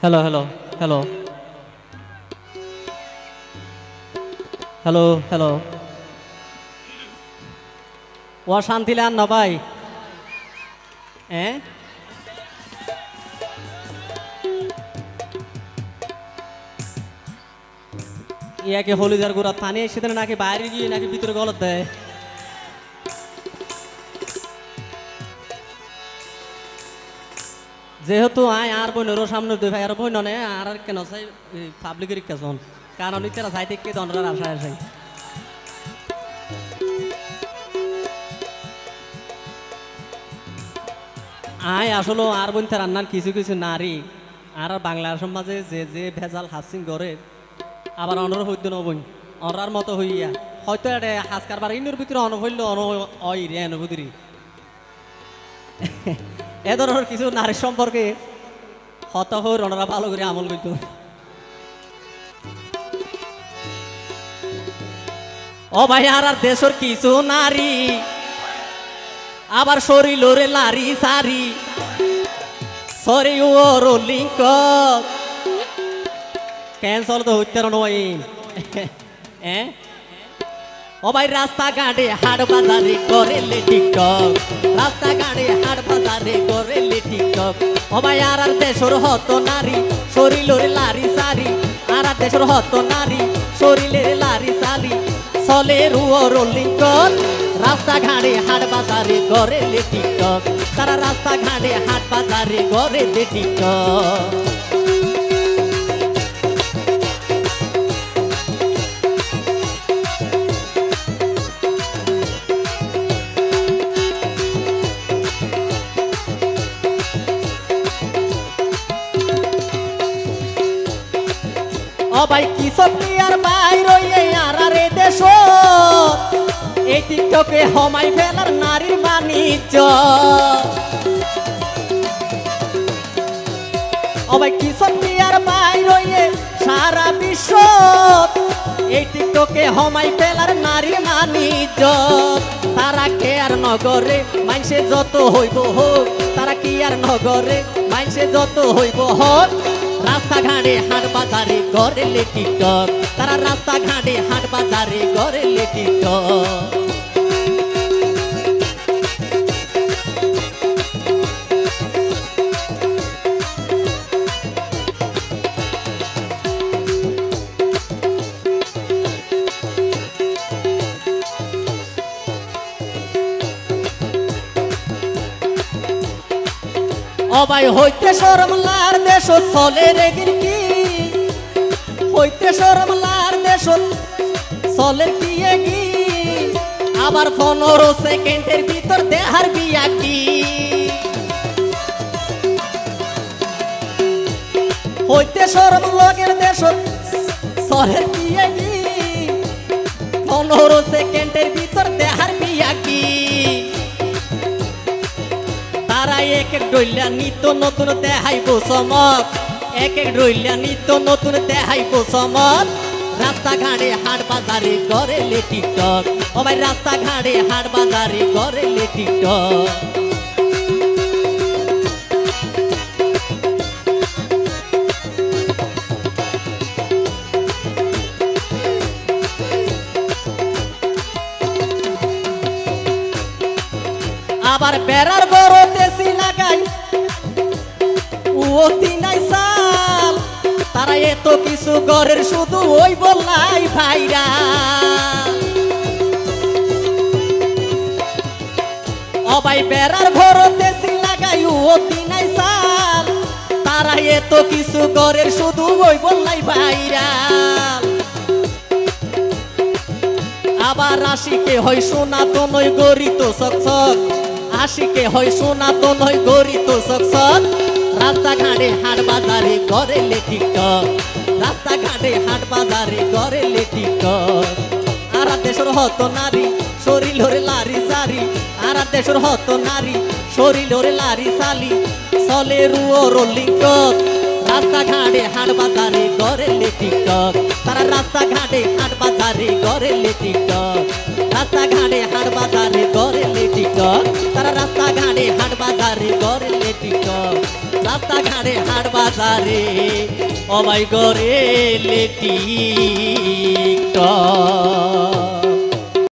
Hello hello hello hello hello ও শান্তি লান না ভাই ইয়াকে হলুদার গুড়া পানি সেদিন নাকি বাইরে গিয়ে নাকি ভিতরে গলত দেয় যেহেতু আয় আর বইনেরও সামনে দুই ভাই আর বই নে আর কেন চাই পাবলিকের কেজন কারণ ইচ্ছা চাই থেকে দণ্ডার আশায় আসাই আয় আসলে আর বই তার রান্নার কিছু কিছু নারী আর বাংলার সমাজে যে যে ভেজাল হাসিং করে আবার অনর হইতে নবই অনরার মতো হইয়া হয়তো এটা হাস কারবার ইনোর ভিতরে অনহইল অই রে অনুভূতি এ ধরনের কিছু নারী সম্পর্কে হত হই ওনারা ভালো করে আমল করত ও ভাই আর দেশের কিছু নারী আবার শরীর রে লারি সারি সরি ও রোলিং ক্যান্সল তো হইতে নয় ও ভাই রাস্তা ঘাটে হাট বাজারে করে টিকটক রাস্তা ঘাটে হাট বাজারে করে টিকটক ও ভাই আর দেশের হত নারী শরীরের লারি সারি আর দেশের হত নারী শরীরের লারি সারি চলে রুয়ো রোলিং রাস্তা ঘাটে হাট বাজারে করে টিকটক তারা রাস্তা ঘাটে হাট বাজারে করে টিকটক ও ভাই কি সব আর বাইরে আর রে দেশ এই টিকটকে হমাই ফেলার নারীর বাণিজ্য ও ভাই কি সব আর বাইরে সারা বিশ্ব এই টিকটকে হমাই ফেলার নারীর বাণিজ্য তারা কে আর নগরে মাইসে যত হইব হোক তারা কি আর নগরে মাইসে যত হইব হোক রাস্তা ঘাটে হাট বাজারে করে টিকটক তারা রাস্তা ঘাটে হাট বাজারে করে টিকটক ও ভাই হইতে শরমলার দেশ চলে রে কি হইতে শরমলার দেশ চলে কি আবার 15 সেকেন্ডের ভিতর দেহার বিয়া কি হইতে শরম লগের দেশ চলে কি 15 সেকেন্ডের ভিতর দেহার বিয়া কি তারা এক এক ডইলা নিত্য নতুন দেখাইব চমক এক এক ডইলা নিত্য নতুন দেখাইব চমক রাস্তা ঘাটে হাট বাজারে করে টিকটক ও ভাই রাস্তা ঘাটে হাট বাজারে করে টিকটক আবার বেড়ার বড় দেশি লাগাই ও তিনাই সাল তারা এত কিছু ঘরের শুধু ওই বললাই ভাইরা ও ভাই বেড়ার বড় দেশি লাগাই ও তিনাই সাল তারা এত কিছু ঘরের শুধু ওই বললাই ভাইরা আবার আশিকে হয় সোনা তো নয় গরিত সকসক আশিকে হয় সোনা তো নয় গরিত সকসক রাস্তা ঘাটে হাট বাজারে করে টিকটক রাস্তা ঘাটে হাট বাজারে করে টিকটক আর দেশের হত নারী শরীরের লারি সারি আর দেশের হত নারী শরীরের লারি সালি চলে রুয়ো রোলিং রাস্তা ঘাটে হাট বাজারে করে টিকটক তারা রাস্তা ঘাটে হাট বাজারে করে টিকটক রাস্তা ঘাটে হাট বাজারে করে টিকটক তারা রাস্তা ঘাটে হাট বাজারে করে টিকটক রাস্তা ঘাটে হাট বাজারে অবাই করে টিকটক।